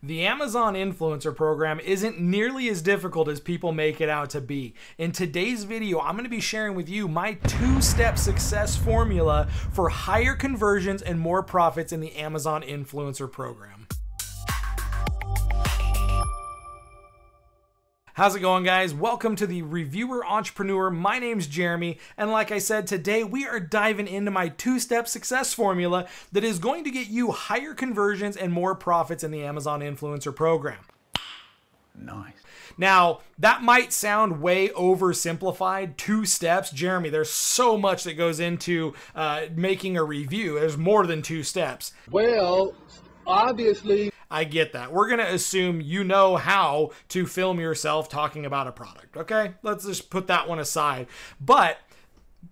The Amazon Influencer Program isn't nearly as difficult as people make it out to be. In today's video, I'm going to be sharing with you my two-step success formula for higher conversions and more profits in the Amazon Influencer Program. How's it going, guys? Welcome to the Reviewer Entrepreneur. My name's Jeremy, and like I said, today we are diving into my two-step success formula that is going to get you higher conversions and more profits in the Amazon Influencer Program. Nice. Now, that might sound way oversimplified, 2 steps. Jeremy, there's so much that goes into making a review. There's more than 2 steps. Well, obviously. I get that. We're going to assume you know how to film yourself talking about a product, okay? Let's just put that one aside. But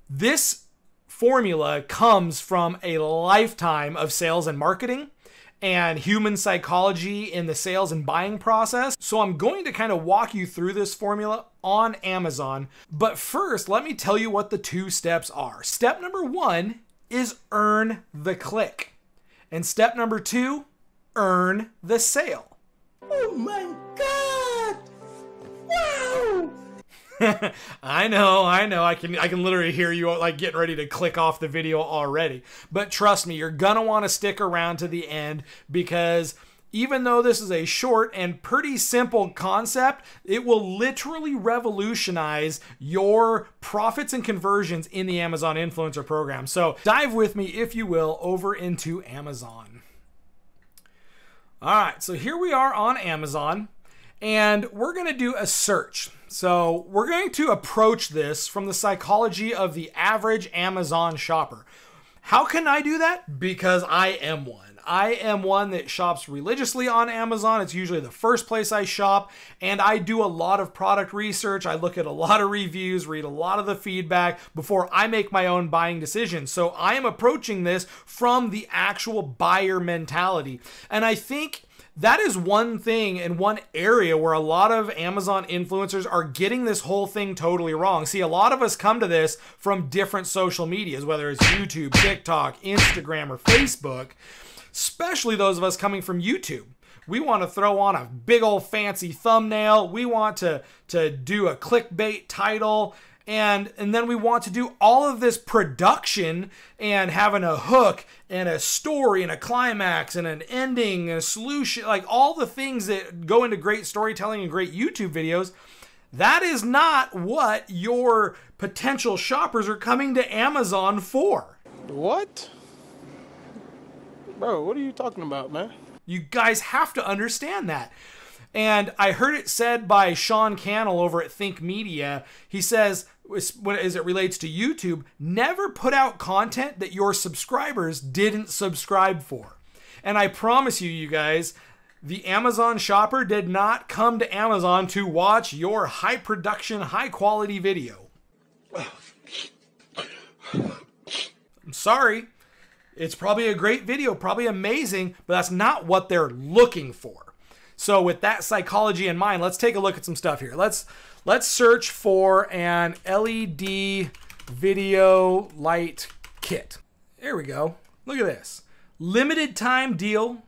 this formula comes from a lifetime of sales and marketing and human psychology in the sales and buying process. So I'm going to kind of walk you through this formula on Amazon. But first, let me tell you what the 2 steps are. Step number 1 is earn the click. And step number 2, earn the sale. Oh my God! Wow! I know. I can literally hear you like getting ready to click off the video already. But trust me, you're gonna want to stick around to the end, because even though this is a short and pretty simple concept, it will literally revolutionize your profits and conversions in the Amazon Influencer Program. So dive with me, if you will, over into Amazon. All right, so here we are on Amazon, and we're going to do a search. So we're going to approach this from the psychology of the average Amazon shopper. How can I do that? Because I am one. I am one that shops religiously on Amazon. It's usually the first place I shop, and I do a lot of product research. I look at a lot of reviews, read a lot of the feedback before I make my own buying decisions. So I am approaching this from the actual buyer mentality. And I think that is one thing and one area where a lot of Amazon influencers are getting this whole thing totally wrong. See, a lot of us come to this from different social medias, whether it's YouTube, TikTok, Instagram, or Facebook. Especially those of us coming from YouTube. We want to throw on a big old fancy thumbnail. We want to do a clickbait title. And then we want to do all of this production and having a hook and a story and a climax and an ending and a solution, like all the things that go into great storytelling and great YouTube videos. That is not what your potential shoppers are coming to Amazon for. What? Bro, what are you talking about, man? You guys have to understand that. And I heard it said by Sean Cannell over at Think Media. He says, as it relates to YouTube, never put out content that your subscribers didn't subscribe for. And I promise you guys, the Amazon shopper did not come to Amazon to watch your high production, high quality video. I'm sorry. It's probably a great video, probably amazing, but that's not what they're looking for. So with that psychology in mind, let's take a look at some stuff here. Let's search for an LED video light kit. There we go. Look at this. Limited time deal.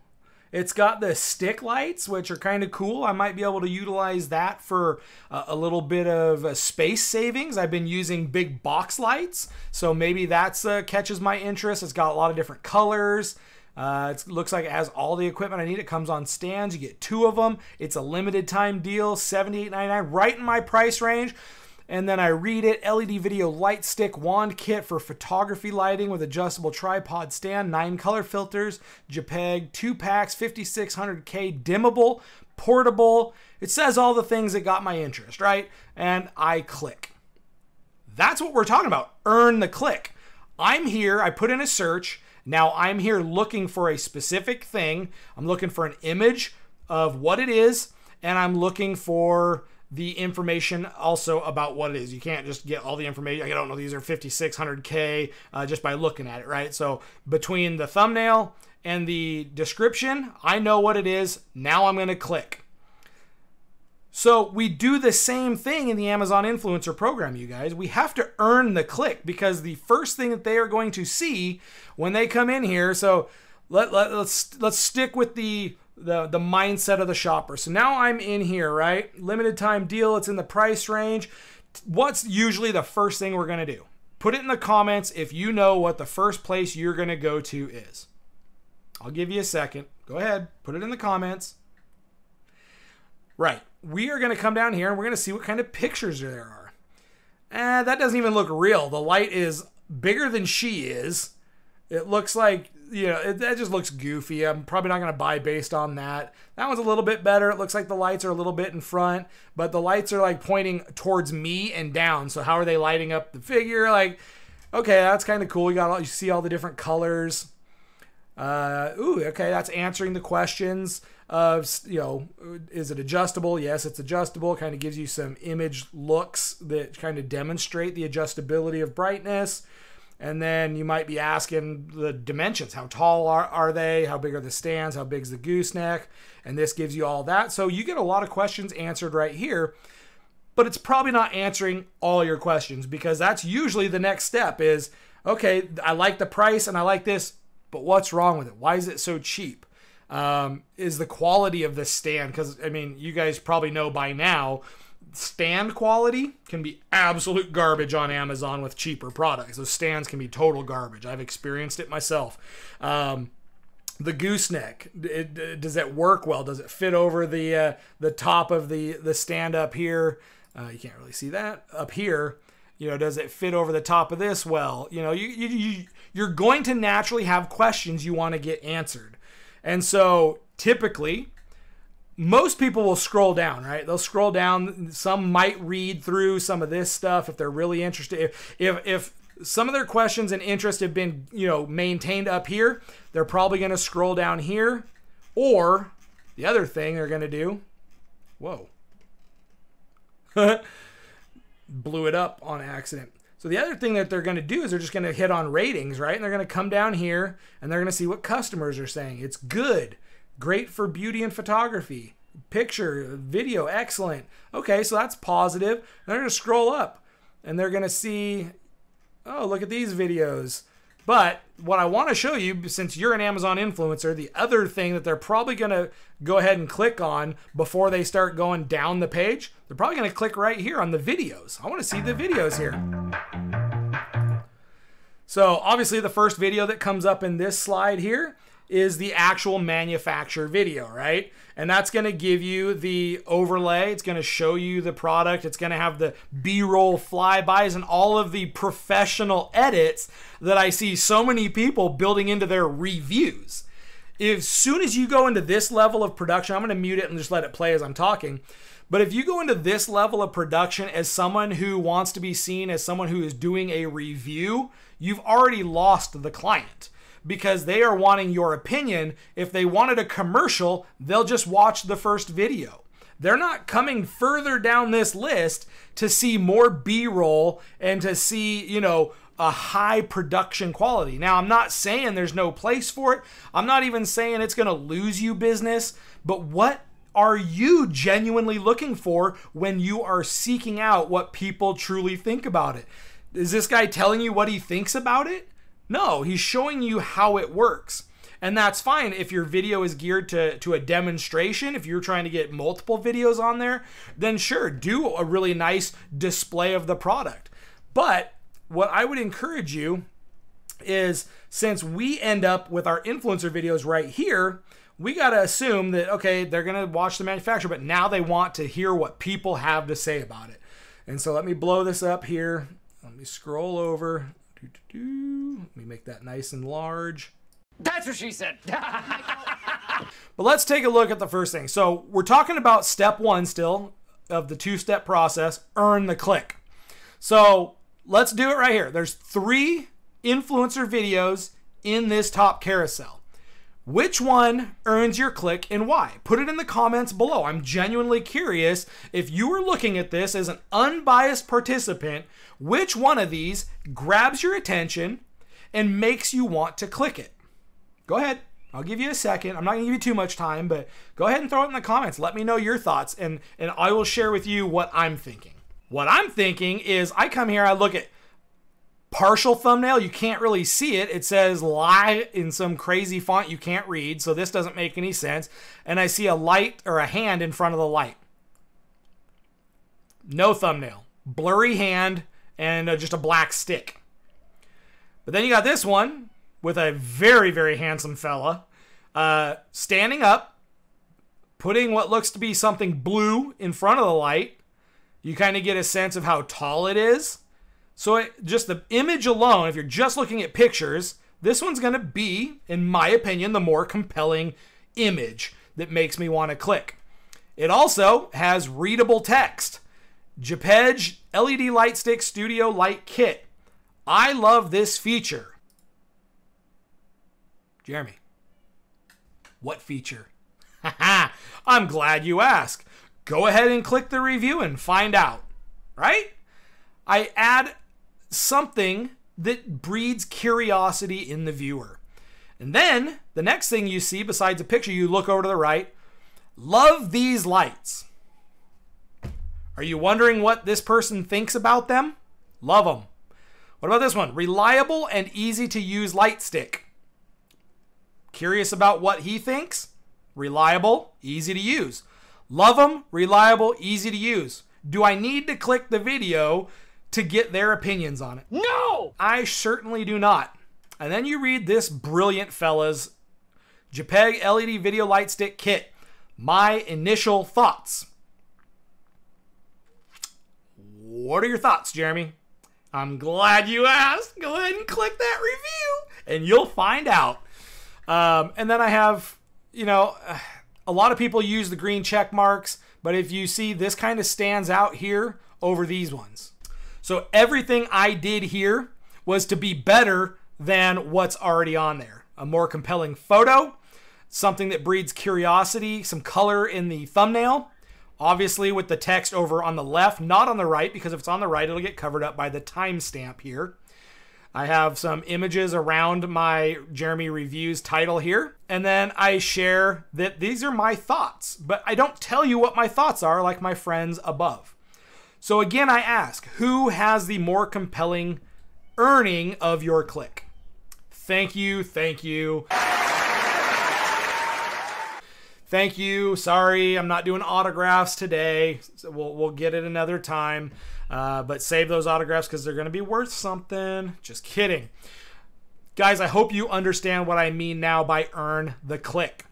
It's got the stick lights, which are kind of cool. I might be able to utilize that for a little bit of space savings. I've been using big box lights, so maybe that's catches my interest. It's got a lot of different colors. It looks like it has all the equipment I need. It comes on stands. You get 2 of them. It's a limited time deal, $78.99, right in my price range. And then I read it, LED video light stick wand kit for photography lighting with adjustable tripod stand, 9 color filters, JPEG, 2 packs, 5600K, dimmable, portable. It says all the things that got my interest, right? And I click. That's what we're talking about. Earn the click. I'm here. I put in a search. Now I'm here looking for a specific thing. I'm looking for an image of what it is, and I'm looking for the information also about what it is. You can't just get all the information. I don't know, these are 5600K just by looking at it, right? So between the thumbnail and the description, I know what it is. Now I'm going to click. So we do the same thing in the Amazon Influencer Program, you guys. We have to earn the click, because the first thing that they are going to see when they come in here, so let's stick with the the mindset of the shopper. So now I'm in here, right? Limited time deal. It's in the price range. What's usually the first thing we're going to do? Put it in the comments if you know what the first place you're going to go to is. I'll give you a second. Go ahead. Put it in the comments. Right. We are going to come down here and we're going to see what kind of pictures there are. That doesn't even look real. The light is bigger than she is. It looks like, you know, that just looks goofy. I'm probably not going to buy based on that. That one's a little bit better. It looks like the lights are a little bit in front, but the lights are like pointing towards me and down. So how are they lighting up the figure? Like, okay, that's kind of cool. You see all the different colors. Okay, that's answering the questions of, you know, is it adjustable? Yes, it's adjustable. Kind of gives you some image looks that kind of demonstrate the adjustability of brightness. And then you might be asking the dimensions. How tall are they? How big are the stands? How big is the gooseneck? And this gives you all that. So you get a lot of questions answered right here, but it's probably not answering all your questions, because that's usually the next step is, okay, I like the price and I like this, but what's wrong with it? Why is it so cheap? Is the quality of the stand? Because, I mean, you guys probably know by now, stand quality can be absolute garbage on Amazon with cheaper products. Those stands can be total garbage. I've experienced it myself. The gooseneck, does it work well? Does it fit over the top of the stand up here? You can't really see that up here. You know, does it fit over the top of this well? You know, you're going to naturally have questions you want to get answered. And so typically, most people will scroll down, right? They'll scroll down. Some might read through some of this stuff if they're really interested. If some of their questions and interest have been, you know, maintained up here, they're probably going to scroll down here. Or the other thing they're going to do, whoa, blew it up on accident. So the other thing that they're going to do is they're just going to hit on ratings, right? And they're going to come down here and they're going to see what customers are saying. It's good. Great for beauty and photography. Picture, video, excellent. Okay, so that's positive. And they're going to scroll up and they're going to see, oh, look at these videos. But what I want to show you, since you're an Amazon influencer, the other thing that they're probably going to go ahead and click on before they start going down the page, they're probably going to click right here on the videos. I want to see the videos here. So obviously the first video that comes up in this slide here is the actual manufacturer video, right? And that's going to give you the overlay. It's going to show you the product. It's going to have the B-roll flybys and all of the professional edits that I see so many people building into their reviews. As soon as you go into this level of production, I'm going to mute it and just let it play as I'm talking. But if you go into this level of production as someone who wants to be seen as someone who is doing a review, you've already lost the client, because they are wanting your opinion. If they wanted a commercial, they'll just watch the first video. They're not coming further down this list to see more B-roll and to see, you know, a high production quality. Now, I'm not saying there's no place for it. I'm not even saying it's going to lose you business, but what are you genuinely looking for when you are seeking out what people truly think about it? Is this guy telling you what he thinks about it? No, he's showing you how it works. And that's fine if your video is geared to a demonstration. If you're trying to get multiple videos on there, then sure, do a really nice display of the product. But what I would encourage you is, since we end up with our influencer videos right here, we got to assume that, okay, they're going to watch the manufacturer, but now they want to hear what people have to say about it. And so let me blow this up here. Let me scroll over. Let me make that nice and large. That's what she said. But let's take a look at the first thing. So we're talking about step one still of the two-step process, earn the click. So let's do it right here. There's 3 influencer videos in this top carousel. Which one earns your click and why? Put it in the comments below. I'm genuinely curious, if you were looking at this as an unbiased participant, which one of these grabs your attention and makes you want to click it? Go ahead. I'll give you a second. I'm not going to give you too much time, but go ahead and throw it in the comments. Let me know your thoughts, and I will share with you what I'm thinking. What I'm thinking is, I come here, I look at partial thumbnail. You can't really see it. It says lie in some crazy font you can't read, so this doesn't make any sense. And I see a light or a hand in front of the light. No thumbnail. Blurry hand and just a black stick. But then you got this one with a very, very handsome fella standing up, putting what looks to be something blue in front of the light. You kind of get a sense of how tall it is. So just the image alone, if you're just looking at pictures, this one's going to be, in my opinion, the more compelling image that makes me want to click. It also has readable text. JPEG LED Light Stick Studio Light Kit. I love this feature. Jeremy, what feature? I'm glad you asked. Go ahead and click the review and find out, right? I add something that breeds curiosity in the viewer. And then the next thing you see besides a picture, you look over to the right. Love these lights. Are you wondering what this person thinks about them? Love them. What about this one? Reliable and easy to use light stick. Curious about what he thinks? Reliable, easy to use. Love them, reliable, easy to use. Do I need to click the video to get their opinions on it? No! I certainly do not. And then you read this brilliant fella's JPEG LED Video Light Stick Kit. My initial thoughts. What are your thoughts, Jeremy? I'm glad you asked. Go ahead and click that review and you'll find out. And then I have, a lot of people use the green check marks, but if you see, this kind of stands out here over these ones. So everything I did here was to be better than what's already on there. A more compelling photo, something that breeds curiosity, some color in the thumbnail, obviously with the text over on the left, not on the right, because if it's on the right, it'll get covered up by the timestamp here. I have some images around my Jeremy Reviews title here. And then I share that these are my thoughts, but I don't tell you what my thoughts are like my friends above. So again, I ask, who has the more compelling earning of your click? Thank you, thank you. Thank you. Sorry, I'm not doing autographs today. So we'll get it another time. But save those autographs because they're going to be worth something. Just kidding. Guys, I hope you understand what I mean now by earn the click.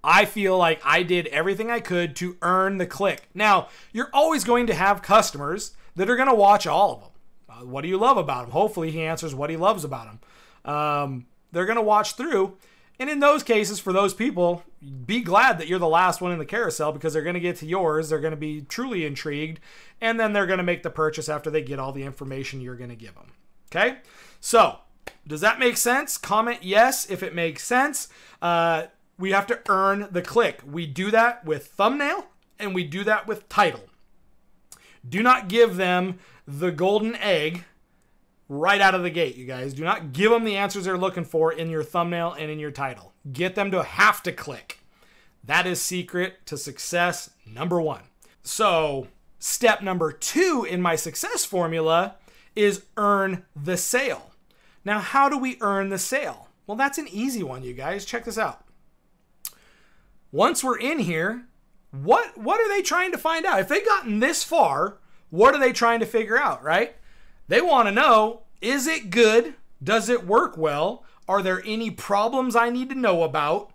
I feel like I did everything I could to earn the click. Now, you're always going to have customers that are going to watch all of them. What do you love about him? Hopefully he answers what he loves about him. They're going to watch through. And in those cases, for those people, be glad that you're the last one in the carousel because they're going to get to yours. They're going to be truly intrigued. And then they're going to make the purchase after they get all the information you're going to give them. Okay? So, does that make sense? Comment yes if it makes sense. We have to earn the click. We do that with thumbnail and we do that with title. Do not give them the golden egg right out of the gate, you guys. Do not give them the answers they're looking for in your thumbnail and in your title. Get them to have to click. That is secret to success number 1. So, step number 2 in my success formula is earn the sale. Now, how do we earn the sale? Well, that's an easy one, you guys. Check this out. Once we're in here, what are they trying to find out? If they've gotten this far, what are they trying to figure out, right? They want to know, is it good? Does it work well? Are there any problems I need to know about?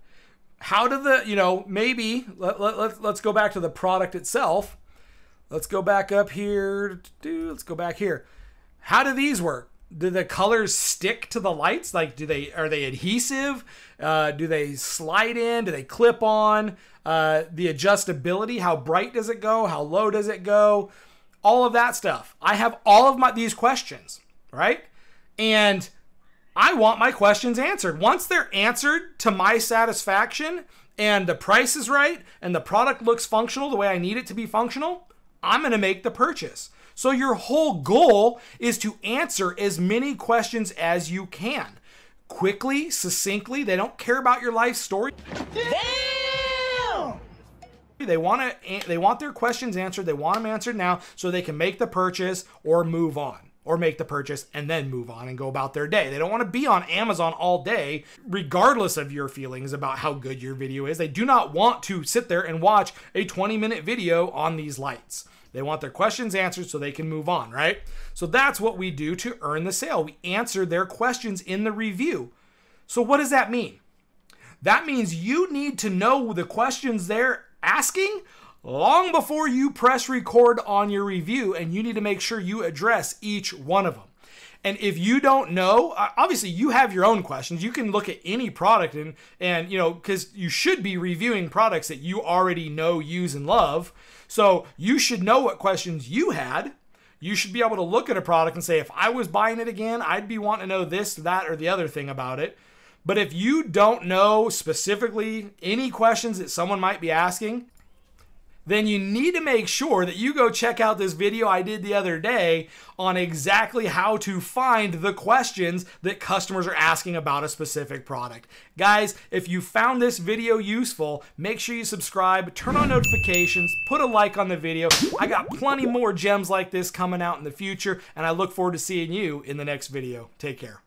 How do the, maybe, let's go back to the product itself. Let's go back up here. Let's go back here. How do these work? Do the colors stick to the lights? Like, are they adhesive? Do they slide in? Do they clip on? The adjustability, how bright does it go? How low does it go? All of that stuff. I have all of these questions, right? And I want my questions answered. Once they're answered to my satisfaction and the price is right and the product looks functional the way I need it to be functional, I'm going to make the purchase. So your whole goal is to answer as many questions as you can. Quickly, succinctly. They don't care about your life story. Damn! They want their questions answered. They want them answered now so they can make the purchase or move on. or make the purchase and then move on and go about their day. They don't want to be on Amazon all day, regardless of your feelings about how good your video is. They do not want to sit there and watch a 20-minute video on these lights. They want their questions answered so they can move on, right? So that's what we do to earn the sale. We answer their questions in the review. So what does that mean? That means you need to know the questions they're asking long before you press record on your review, and you need to make sure you address each one of them. And if you don't know, obviously you have your own questions. You can look at any product and you know, because you should be reviewing products that you already know, use, and love. So you should know what questions you had. You should be able to look at a product and say, if I was buying it again, I'd be wanting to know this, that, or the other thing about it. But if you don't know specifically any questions that someone might be asking, then you need to make sure that you go check out this video I did the other day on exactly how to find the questions that customers are asking about a specific product. Guys, if you found this video useful, make sure you subscribe, turn on notifications, put a like on the video. I got plenty more gems like this coming out in the future, and I look forward to seeing you in the next video. Take care.